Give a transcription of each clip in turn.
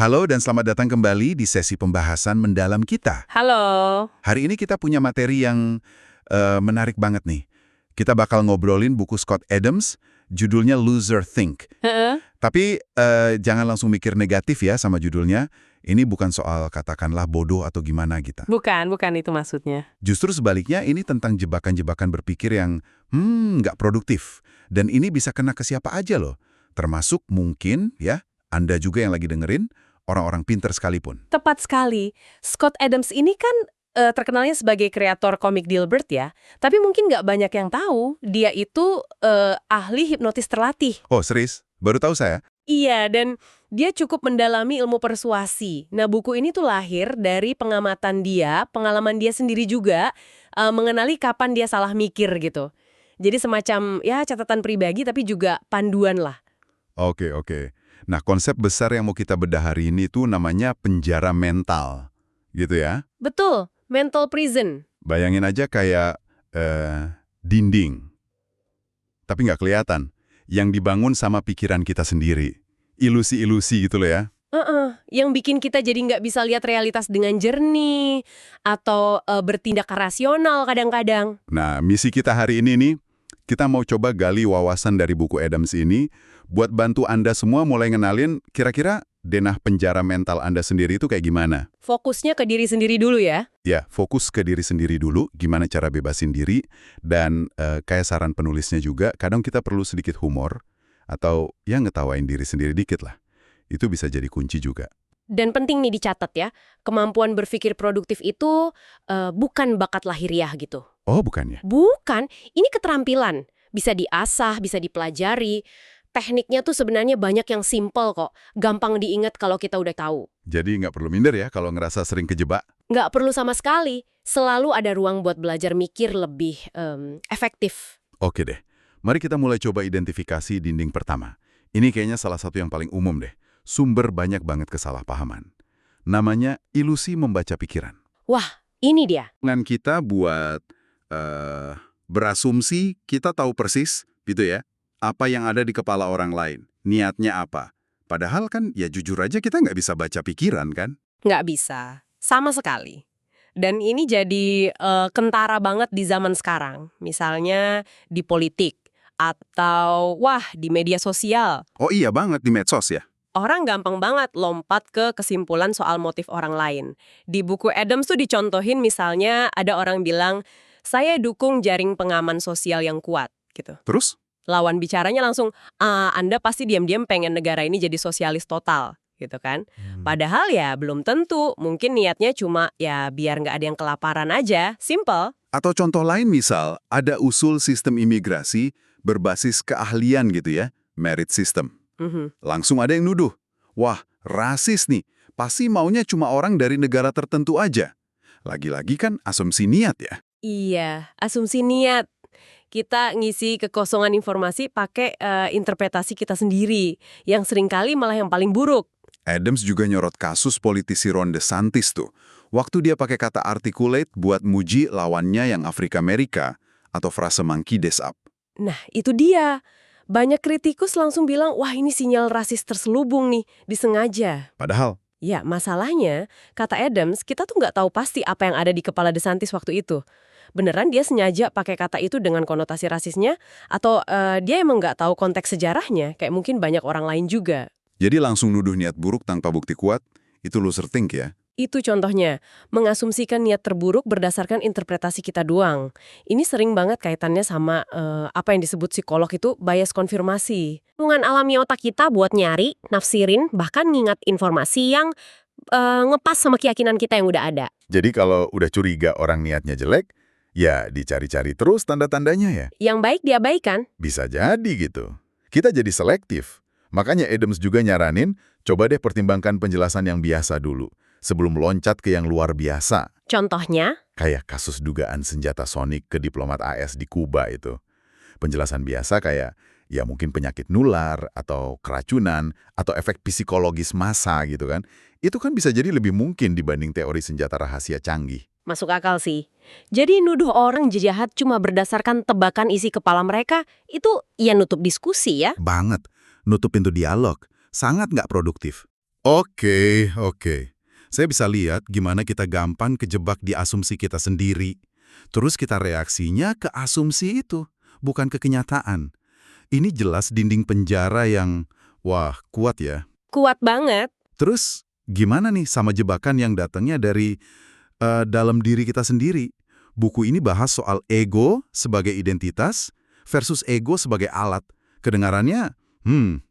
Halo dan selamat datang kembali di sesi pembahasan mendalam kita. Halo. Hari ini kita punya materi yang menarik banget nih. Kita bakal ngobrolin buku Scott Adams, judulnya Loser Think. Heeh. Tapi jangan langsung mikir negatif ya sama judulnya. Ini bukan soal katakanlah bodoh atau gimana gitu. Bukan itu maksudnya. Justru sebaliknya ini tentang jebakan-jebakan berpikir yang nggak produktif. Dan ini bisa kena ke siapa aja loh. Termasuk mungkin ya, Anda juga yang lagi dengerin, orang-orang pinter sekalipun. Tepat sekali. Scott Adams ini kan terkenalnya sebagai kreator komik Dilbert ya. Tapi mungkin nggak banyak yang tahu dia itu ahli hipnotis terlatih. Oh, serius? Baru tahu saya? Iya, dan dia cukup mendalami ilmu persuasi. Nah, buku ini tuh lahir dari pengamatan dia, pengalaman dia sendiri juga, mengenali kapan dia salah mikir gitu. Jadi semacam ya catatan pribadi tapi juga panduan lah. Oke. Nah, konsep besar yang mau kita bedah hari ini tuh namanya penjara mental. Gitu ya? Betul, mental prison. Bayangin aja kayak dinding. Tapi nggak kelihatan. Yang dibangun sama pikiran kita sendiri. Ilusi-ilusi gitu loh ya. Yang bikin kita jadi nggak bisa lihat realitas dengan jernih atau bertindak rasional kadang-kadang. Nah, misi kita hari ini nih, kita mau coba gali wawasan dari buku Adams ini buat bantu Anda semua mulai ngenalin kira-kira denah penjara mental Anda sendiri itu kayak gimana. Fokusnya ke diri sendiri dulu ya. Ya, fokus ke diri sendiri dulu, gimana cara bebasin diri, dan kayak saran penulisnya juga, kadang kita perlu sedikit humor, atau ya ngetawain diri sendiri dikit lah. Itu bisa jadi kunci juga. Dan penting nih dicatat ya, kemampuan berpikir produktif itu bukan bakat lahiriah gitu. Oh, bukannya? Bukan, ini keterampilan. Bisa diasah, bisa dipelajari. Tekniknya tuh sebenarnya banyak yang simple kok. Gampang diingat kalau kita udah tahu. Jadi nggak perlu minder ya kalau ngerasa sering kejebak? Nggak perlu sama sekali. Selalu ada ruang buat belajar mikir lebih efektif. Oke deh, mari kita mulai coba identifikasi dinding pertama. Ini kayaknya salah satu yang paling umum deh. Sumber banyak banget kesalahpahaman. Namanya ilusi membaca pikiran. Wah, ini dia. Dengan kita buat berasumsi kita tahu persis, gitu ya, apa yang ada di kepala orang lain, niatnya apa. Padahal kan ya jujur aja kita nggak bisa baca pikiran kan? Nggak bisa. Sama sekali. Dan ini jadi kentara banget di zaman sekarang. Misalnya di politik. Atau, di media sosial. Oh iya banget di medsos ya? Orang gampang banget lompat ke kesimpulan soal motif orang lain. Di buku Adams tuh dicontohin misalnya ada orang bilang, saya dukung jaring pengaman sosial yang kuat. Gitu. Terus? Lawan bicaranya langsung, Anda pasti diam-diam pengen negara ini jadi sosialis total. Gitu kan. Padahal ya belum tentu, mungkin niatnya cuma ya biar nggak ada yang kelaparan aja, simple. Atau contoh lain misal, ada usul sistem imigrasi berbasis keahlian gitu ya, merit system. Langsung ada yang nuduh, wah rasis nih, pasti maunya cuma orang dari negara tertentu aja. Lagi-lagi kan asumsi niat ya. Iya, asumsi niat. Kita ngisi kekosongan informasi pakai interpretasi kita sendiri, yang seringkali malah yang paling buruk. Adams juga nyorot kasus politisi Ron DeSantis tuh. Waktu dia pakai kata articulate buat muji lawannya yang Afrika Amerika atau frase monkey des up. Nah, itu dia. Banyak kritikus langsung bilang, wah ini sinyal rasis terselubung nih, disengaja. Padahal, Ya, masalahnya, kata Adams, kita tuh nggak tahu pasti apa yang ada di kepala DeSantis waktu itu. Beneran dia sengaja pakai kata itu dengan konotasi rasisnya? Atau dia emang nggak tahu konteks sejarahnya, kayak mungkin banyak orang lain juga? jadi langsung nuduh niat buruk tanpa bukti kuat, itu loser think ya. Itu contohnya, mengasumsikan niat terburuk berdasarkan interpretasi kita doang. Ini sering banget kaitannya sama apa yang disebut psikolog itu bias konfirmasi. Hubungan alami otak kita buat nyari, nafsirin, bahkan ngingat informasi yang ngepas sama keyakinan kita yang udah ada. Jadi kalau udah curiga orang niatnya jelek, ya dicari-cari terus tanda-tandanya ya. Yang baik diabaikan. Bisa jadi gitu. Kita jadi selektif. Makanya Adams juga nyaranin, coba deh pertimbangkan penjelasan yang biasa dulu, sebelum loncat ke yang luar biasa. Contohnya? Kayak kasus dugaan senjata sonik ke diplomat AS di Kuba itu. Penjelasan biasa kayak, ya mungkin penyakit nular, atau keracunan, atau efek psikologis massa gitu kan. Itu kan bisa jadi lebih mungkin dibanding teori senjata rahasia canggih. Masuk akal sih. Jadi nuduh orang jahat cuma berdasarkan tebakan isi kepala mereka, itu ya nutup diskusi ya. Banget. Nutup pintu dialog. Sangat nggak produktif. Oke. Saya bisa lihat gimana kita gampang kejebak di asumsi kita sendiri. Terus kita reaksinya ke asumsi itu, bukan ke kenyataan. Ini jelas dinding penjara yang, wah, kuat ya. Kuat banget. Terus, gimana nih sama jebakan yang datangnya dari dalam diri kita sendiri? Buku ini bahas soal ego sebagai identitas versus ego sebagai alat. Kedengarannya,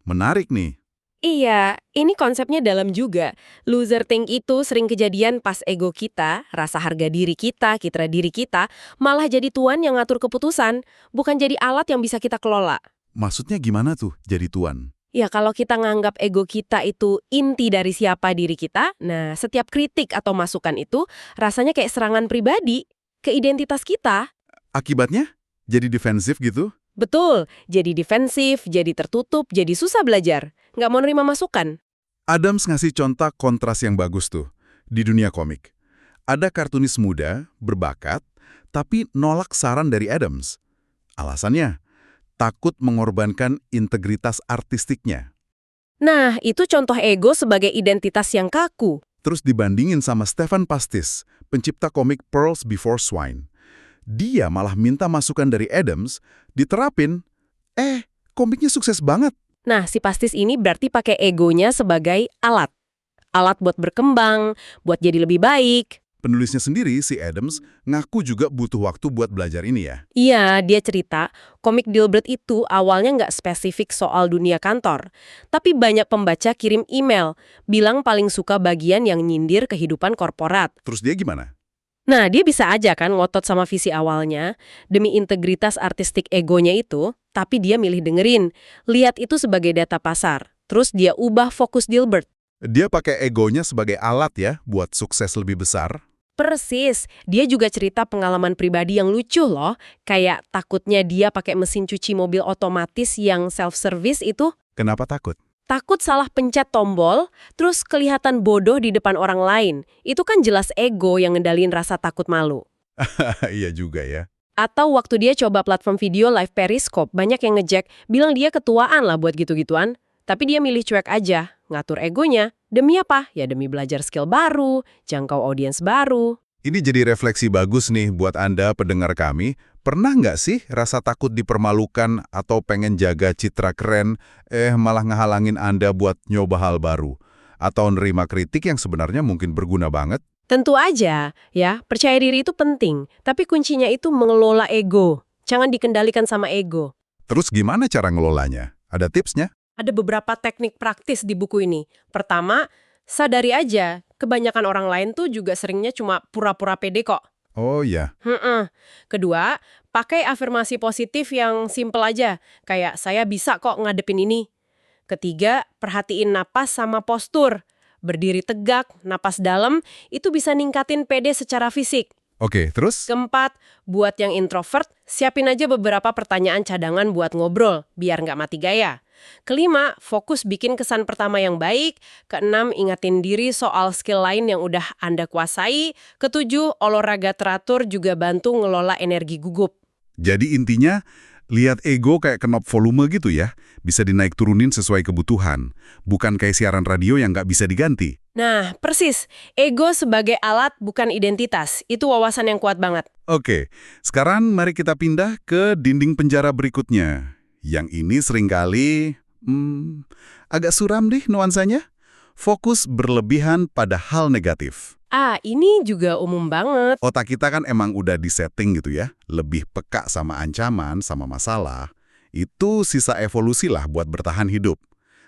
menarik nih. Iya, ini konsepnya dalam juga. Loser think itu sering kejadian pas ego kita, rasa harga diri kita, citra diri kita, malah jadi tuan yang ngatur keputusan, bukan jadi alat yang bisa kita kelola. Maksudnya gimana tuh jadi tuan? Ya kalau kita nganggap ego kita itu inti dari siapa diri kita, nah setiap kritik atau masukan itu rasanya kayak serangan pribadi ke identitas kita. Akibatnya? Jadi defensif gitu? Betul, jadi defensif, jadi tertutup, jadi susah belajar. Nggak mau nerima masukan. Adams ngasih contoh kontras yang bagus tuh di dunia komik. Ada kartunis muda, berbakat, tapi nolak saran dari Adams. Alasannya, takut mengorbankan integritas artistiknya. Nah, itu contoh ego sebagai identitas yang kaku. Terus dibandingin sama Stefan Pastis, pencipta komik Pearls Before Swine. Dia malah minta masukan dari Adams, diterapin, komiknya sukses banget. Nah, si Pastis ini berarti pakai egonya sebagai alat. Alat buat berkembang, buat jadi lebih baik. Penulisnya sendiri, si Adams, ngaku juga butuh waktu buat belajar ini ya. Iya, dia cerita, komik Dilbert itu awalnya nggak spesifik soal dunia kantor. Tapi banyak pembaca kirim email, bilang paling suka bagian yang nyindir kehidupan korporat. Terus dia gimana? Nah, dia bisa aja kan ngotot sama visi awalnya, demi integritas artistik egonya itu, tapi dia milih dengerin, lihat itu sebagai data pasar. Terus dia ubah fokus Dilbert. Dia pakai egonya sebagai alat ya, buat sukses lebih besar. Persis, dia juga cerita pengalaman pribadi yang lucu loh, kayak takutnya dia pakai mesin cuci mobil otomatis yang self-service itu. Kenapa takut? Takut salah pencet tombol, terus kelihatan bodoh di depan orang lain. Itu kan jelas ego yang ngendalin rasa takut malu. Iya juga ya. Atau waktu dia coba platform video live Periscope, banyak yang ngejek, bilang dia ketuaan lah buat gitu-gituan. Tapi dia milih cuek aja, ngatur egonya. Demi apa? Ya demi belajar skill baru, jangkau audiens baru. Ini jadi refleksi bagus nih buat Anda pendengar kami. Pernah nggak sih rasa takut dipermalukan atau pengen jaga citra keren, malah ngehalangin Anda buat nyoba hal baru? Atau nerima kritik yang sebenarnya mungkin berguna banget? Tentu aja, ya, percaya diri itu penting. Tapi kuncinya itu mengelola ego. Jangan dikendalikan sama ego. Terus gimana cara ngelolanya? Ada tipsnya? Ada beberapa teknik praktis di buku ini. Pertama, sadari aja, kebanyakan orang lain tuh juga seringnya cuma pura-pura pede kok. Oh ya. Kedua, pakai afirmasi positif yang simple aja, kayak saya bisa kok ngadepin ini. Ketiga, perhatiin napas sama postur. Berdiri tegak, napas dalam, itu bisa ningkatin pede secara fisik. Oke, terus? Keempat, buat yang introvert, siapin aja beberapa pertanyaan cadangan buat ngobrol, biar nggak mati gaya. Kelima, fokus bikin kesan pertama yang baik. Keenam, ingatin diri soal skill lain yang udah Anda kuasai. Ketujuh, olahraga teratur juga bantu ngelola energi gugup. Jadi intinya, lihat ego kayak knob volume gitu ya. Bisa dinaik turunin sesuai kebutuhan. Bukan kayak siaran radio yang nggak bisa diganti. Nah, persis. Ego sebagai alat bukan identitas. Itu wawasan yang kuat banget. Oke, sekarang mari kita pindah ke dinding penjara berikutnya. Yang ini seringkali agak suram deh nuansanya. Fokus berlebihan pada hal negatif. Ini juga umum banget. Otak kita kan emang udah disetting gitu ya. Lebih peka sama ancaman, sama masalah. Itu sisa evolusi lah buat bertahan hidup.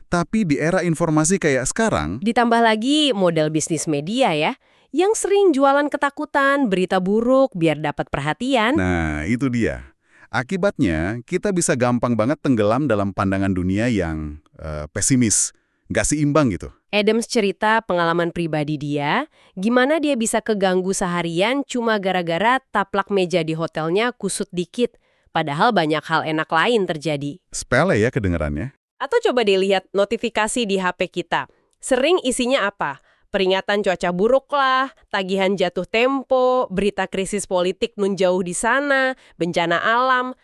Tapi di era informasi kayak sekarang, Ditambah lagi model bisnis media ya, yang sering jualan ketakutan, berita buruk, biar dapat perhatian. nah itu dia. Akibatnya, kita bisa gampang banget tenggelam dalam pandangan dunia yang pesimis, nggak seimbang gitu. Adams cerita pengalaman pribadi dia, gimana dia bisa keganggu seharian cuma gara-gara taplak meja di hotelnya kusut dikit, padahal banyak hal enak lain terjadi. Sepele ya kedengarannya. Atau coba dilihat notifikasi di HP kita. Sering isinya apa? Peringatan cuaca buruk lah, tagihan jatuh tempo, berita krisis politik nun jauh di sana, bencana alam.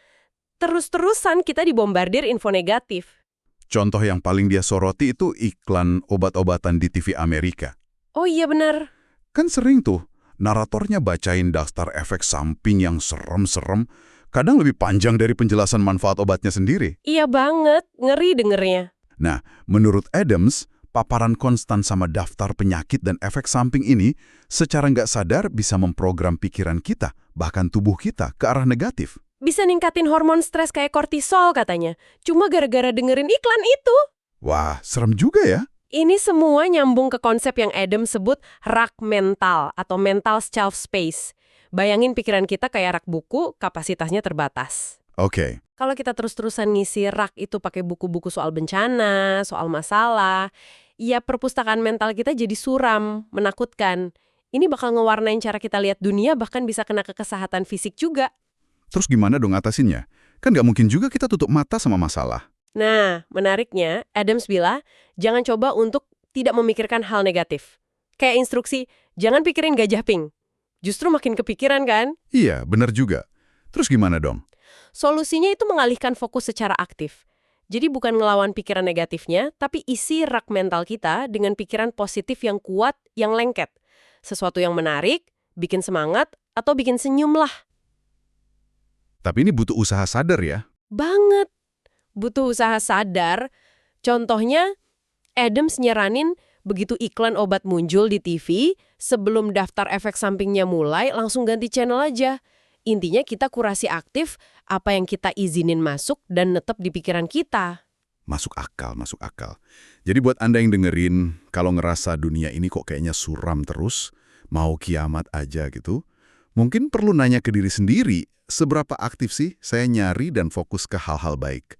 Terus-terusan kita dibombardir info negatif. Contoh yang paling dia soroti itu iklan obat-obatan di TV Amerika. Oh iya benar. Kan sering tuh, naratornya bacain daftar efek samping yang serem-serem, kadang lebih panjang dari penjelasan manfaat obatnya sendiri. Iya banget, ngeri dengernya. Nah, menurut Adams, paparan konstan sama daftar penyakit dan efek samping ini secara nggak sadar bisa memprogram pikiran kita, bahkan tubuh kita, ke arah negatif. Bisa ningkatin hormon stres kayak kortisol katanya. Cuma gara-gara dengerin iklan itu. Wah, serem juga ya. Ini semua nyambung ke konsep yang Adam sebut rak mental atau mental shelf space. Bayangin pikiran kita kayak rak buku, kapasitasnya terbatas. Oke. Kalau kita terus-terusan ngisi rak itu pakai buku-buku soal bencana, soal masalah, ya perpustakaan mental kita jadi suram, menakutkan. Ini bakal ngewarnain cara kita lihat dunia, bahkan bisa kena ke kesehatan fisik juga. Terus gimana dong ngatasinnya? Kan nggak mungkin juga kita tutup mata sama masalah. Nah, menariknya, Adams bilang, jangan coba untuk tidak memikirkan hal negatif. Kayak instruksi, jangan pikirin gajah pink. Justru makin kepikiran kan? Iya, benar juga. Terus gimana dong? Solusinya itu mengalihkan fokus secara aktif. Jadi bukan ngelawan pikiran negatifnya, tapi isi rak mental kita dengan pikiran positif yang kuat, yang lengket. Sesuatu yang menarik, bikin semangat, atau bikin senyum lah. Tapi ini butuh usaha sadar ya. Banget. Butuh usaha sadar. Contohnya, Adams nyaranin begitu iklan obat muncul di TV, sebelum daftar efek sampingnya mulai, langsung ganti channel aja. Intinya kita kurasi aktif apa yang kita izinin masuk dan netep di pikiran kita. Masuk akal, masuk akal. Jadi buat Anda yang dengerin, kalau ngerasa dunia ini kok kayaknya suram terus, mau kiamat aja gitu, mungkin perlu nanya ke diri sendiri, seberapa aktif sih saya nyari dan fokus ke hal-hal baik.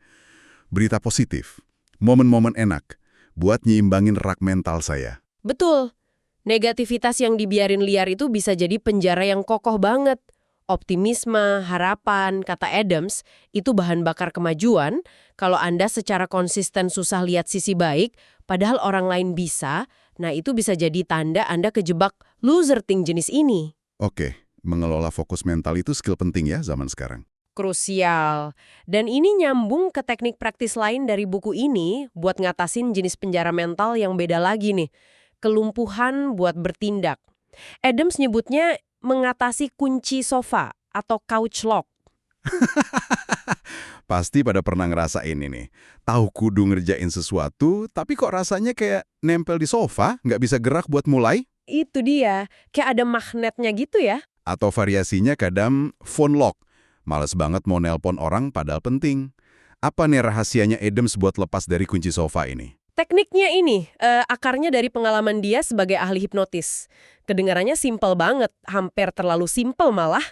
Berita positif, momen-momen enak, buat nyiimbangin rak mental saya. Betul. Negativitas yang dibiarin liar itu bisa jadi penjara yang kokoh banget. Optimisme, harapan, kata Adams, itu bahan bakar kemajuan. Kalau Anda secara konsisten susah lihat sisi baik, padahal orang lain bisa, nah itu bisa jadi tanda Anda kejebak loser think jenis ini. Oke, mengelola fokus mental itu skill penting ya zaman sekarang. Krusial. Dan ini nyambung ke teknik praktis lain dari buku ini buat ngatasin jenis penjara mental yang beda lagi nih. Kelumpuhan buat bertindak. Adams nyebutnya mengatasi kunci sofa atau couch lock. Pasti pada pernah ngerasain ini. Tahu kudu ngerjain sesuatu, tapi kok rasanya kayak nempel di sofa, nggak bisa gerak buat mulai? Itu dia, kayak ada magnetnya gitu ya. Atau variasinya kadang phone lock. Males banget mau nelpon orang padahal penting. Apa nih rahasianya Adams buat lepas dari kunci sofa ini? Tekniknya ini, akarnya dari pengalaman dia sebagai ahli hipnotis. Kedengarannya simpel banget, hampir terlalu simpel malah.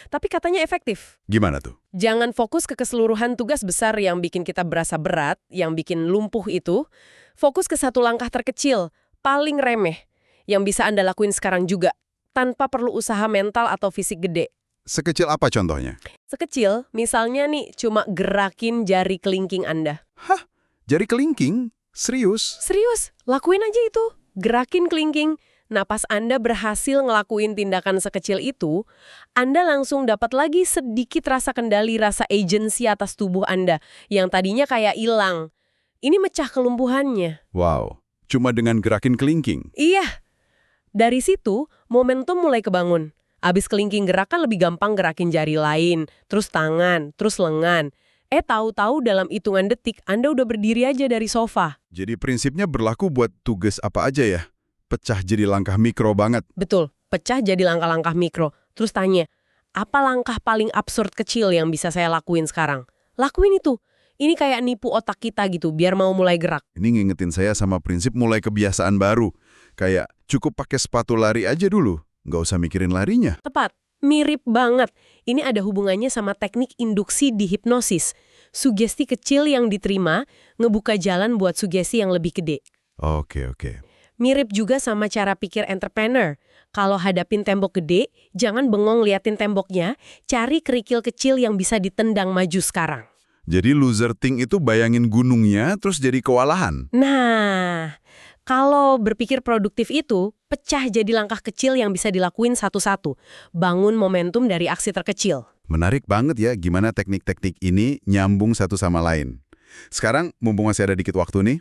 Tapi katanya efektif. Gimana tuh? Jangan fokus ke keseluruhan tugas besar yang bikin kita berasa berat, yang bikin lumpuh itu. Fokus ke satu langkah terkecil, paling remeh, yang bisa Anda lakuin sekarang juga, tanpa perlu usaha mental atau fisik gede. Sekecil apa contohnya? Sekecil, misalnya nih, cuma gerakin jari kelingking Anda. Hah? Jari kelingking? Serius? Serius, lakuin aja itu. Gerakin kelingking. Nah, pas Anda berhasil ngelakuin tindakan sekecil itu, Anda langsung dapat lagi sedikit rasa kendali, rasa agency atas tubuh Anda, yang tadinya kayak hilang. Ini mecah kelumpuhannya. Wow, cuma dengan gerakin kelingking? Iya. Dari situ, momentum mulai kebangun. Abis kelingking gerak kan lebih gampang gerakin jari lain, terus tangan, terus lengan. Tahu-tahu dalam hitungan detik, Anda udah berdiri aja dari sofa. Jadi prinsipnya berlaku buat tugas apa aja ya? Pecah jadi langkah mikro banget. Betul, pecah jadi langkah-langkah mikro. Terus tanya, apa langkah paling absurd kecil yang bisa saya lakuin sekarang? Lakuin itu. Ini kayak nipu otak kita gitu, biar mau mulai gerak. Ini ngingetin saya sama prinsip mulai kebiasaan baru. Kayak cukup pakai sepatu lari aja dulu, nggak usah mikirin larinya. Tepat. Mirip banget. Ini ada hubungannya sama teknik induksi di hipnosis. Sugesti kecil yang diterima ngebuka jalan buat sugesti yang lebih gede. Oke. Mirip juga sama cara pikir entrepreneur. Kalau hadapin tembok gede, jangan bengong liatin temboknya, cari kerikil kecil yang bisa ditendang maju sekarang. Jadi loser think itu bayangin gunungnya terus jadi kewalahan. Nah, kalau berpikir produktif itu, pecah jadi langkah kecil yang bisa dilakuin satu-satu. Bangun momentum dari aksi terkecil. Menarik banget ya gimana teknik-teknik ini nyambung satu sama lain. Sekarang, mumpung masih ada dikit waktu nih,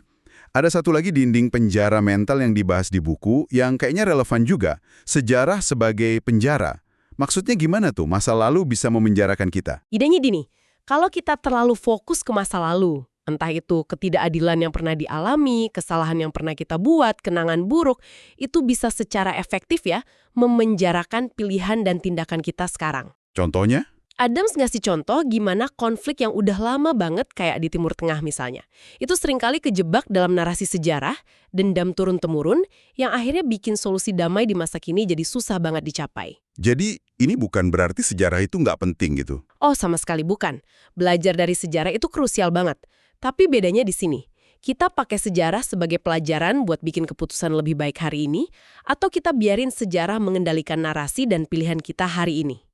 ada satu lagi dinding penjara mental yang dibahas di buku yang kayaknya relevan juga, sejarah sebagai penjara. Maksudnya gimana tuh masa lalu bisa memenjarakan kita? Idenya gini, kalau kita terlalu fokus ke masa lalu, entah itu ketidakadilan yang pernah dialami, kesalahan yang pernah kita buat, kenangan buruk, itu bisa secara efektif ya memenjarakan pilihan dan tindakan kita sekarang. Contohnya? Adams ngasih contoh gimana konflik yang udah lama banget kayak di Timur Tengah misalnya. Itu seringkali kejebak dalam narasi sejarah, dendam turun-temurun, yang akhirnya bikin solusi damai di masa kini jadi susah banget dicapai. Jadi, ini bukan berarti sejarah itu nggak penting gitu? Oh, sama sekali bukan. Belajar dari sejarah itu krusial banget. Tapi bedanya di sini. Kita pakai sejarah sebagai pelajaran buat bikin keputusan lebih baik hari ini, atau kita biarin sejarah mengendalikan narasi dan pilihan kita hari ini.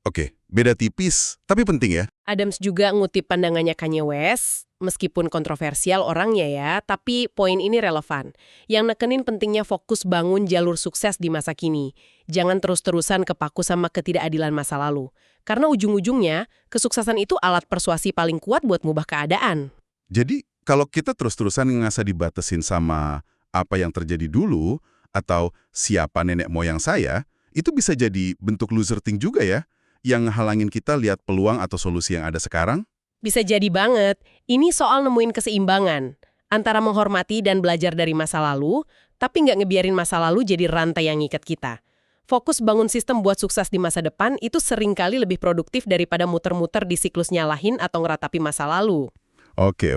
Oke, beda tipis, tapi penting ya. Adams juga ngutip pandangannya Kanye West, meskipun kontroversial orangnya ya, tapi poin ini relevan. Yang nekenin pentingnya fokus bangun jalur sukses di masa kini. Jangan terus-terusan kepaku sama ketidakadilan masa lalu. Karena ujung-ujungnya, kesuksesan itu alat persuasi paling kuat buat ngubah keadaan. Jadi, kalau kita terus-terusan ngerasa dibatasin sama apa yang terjadi dulu, atau siapa nenek moyang saya, itu bisa jadi bentuk loser think juga ya, yang halangin kita lihat peluang atau solusi yang ada sekarang? Bisa jadi banget. Ini soal nemuin keseimbangan antara menghormati dan belajar dari masa lalu, tapi nggak ngebiarin masa lalu jadi rantai yang ngikat kita. Fokus bangun sistem buat sukses di masa depan itu seringkali lebih produktif daripada muter-muter di siklus nyalahin atau ngeratapi masa lalu. Oke.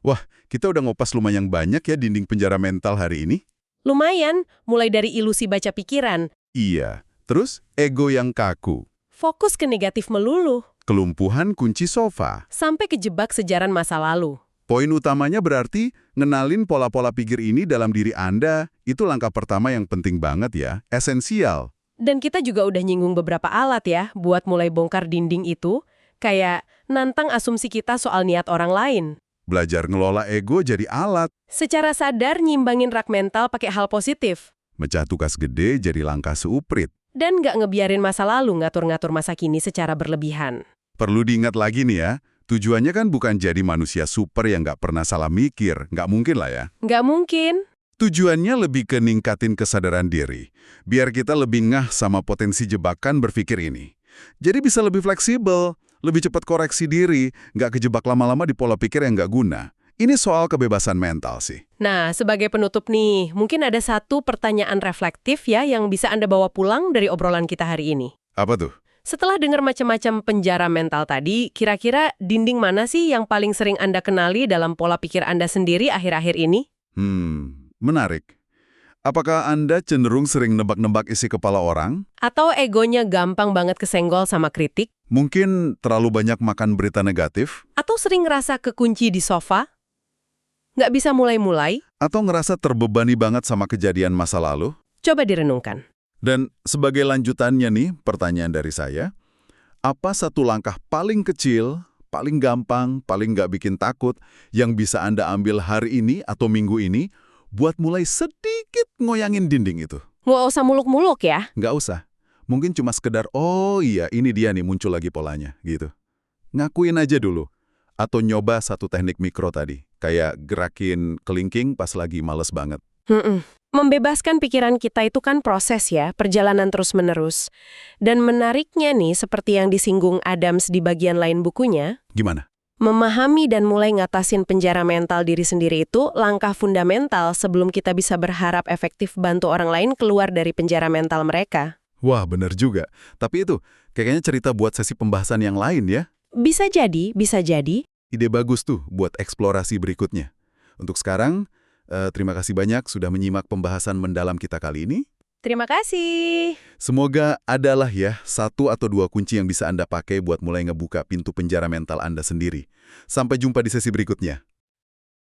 Wah, kita udah ngopas lumayan banyak ya dinding penjara mental hari ini. Lumayan, mulai dari ilusi baca pikiran, Iya, terus ego yang kaku, fokus ke negatif melulu, kelumpuhan kunci sofa. sampai kejebak sejaran masa lalu. Poin utamanya berarti ngenalin pola-pola pikir ini dalam diri Anda, itu langkah pertama yang penting banget ya, esensial. Dan kita juga udah nyinggung beberapa alat ya buat mulai bongkar dinding itu, kayak nantang asumsi kita soal niat orang lain. Belajar ngelola ego jadi alat, Secara sadar nyimbangin rak mental pakai hal positif. mecah tugas gede jadi langkah seuprit. Dan nggak ngebiarin masa lalu ngatur-ngatur masa kini secara berlebihan. Perlu diingat lagi nih ya, tujuannya kan bukan jadi manusia super yang nggak pernah salah mikir, nggak mungkin lah ya. Nggak mungkin. Tujuannya lebih ke ningkatin kesadaran diri, biar kita lebih ngah sama potensi jebakan berpikir ini. Jadi bisa lebih fleksibel, lebih cepat koreksi diri, nggak kejebak lama-lama di pola pikir yang nggak guna. Ini soal kebebasan mental sih. Nah, sebagai penutup nih, mungkin ada satu pertanyaan reflektif ya yang bisa Anda bawa pulang dari obrolan kita hari ini. Apa tuh? Setelah dengar macam-macam penjara mental tadi, kira-kira dinding mana sih yang paling sering Anda kenali dalam pola pikir Anda sendiri akhir-akhir ini? Menarik. Apakah Anda cenderung sering nebak-nebak isi kepala orang? Atau egonya gampang banget kesenggol sama kritik? Mungkin terlalu banyak makan berita negatif? Atau sering ngerasa kekunci di sofa? Nggak bisa mulai-mulai? Atau ngerasa terbebani banget sama kejadian masa lalu? Coba direnungkan. Dan sebagai lanjutannya nih, pertanyaan dari saya, apa satu langkah paling kecil, paling gampang, paling nggak bikin takut yang bisa Anda ambil hari ini atau minggu ini buat mulai sedikit ngoyangin dinding itu? Nggak usah muluk-muluk ya. Nggak usah. Mungkin cuma sekedar, oh iya ini dia nih muncul lagi polanya, gitu. Ngakuin aja dulu. Atau nyoba satu teknik mikro tadi, kayak gerakin kelingking pas lagi males banget. Membebaskan pikiran kita itu kan proses ya, perjalanan terus-menerus. Dan menariknya nih, seperti yang disinggung Adams di bagian lain bukunya, Gimana? memahami dan mulai ngatasin penjara mental diri sendiri itu langkah fundamental sebelum kita bisa berharap efektif bantu orang lain keluar dari penjara mental mereka. Wah, bener juga. Tapi itu, kayaknya cerita buat sesi pembahasan yang lain ya. Bisa jadi, bisa jadi. Ide bagus tuh buat eksplorasi berikutnya. Untuk sekarang, terima kasih banyak sudah menyimak pembahasan mendalam kita kali ini. Terima kasih. Semoga adalah ya satu atau dua kunci yang bisa Anda pakai buat mulai ngebuka pintu penjara mental Anda sendiri. Sampai jumpa di sesi berikutnya.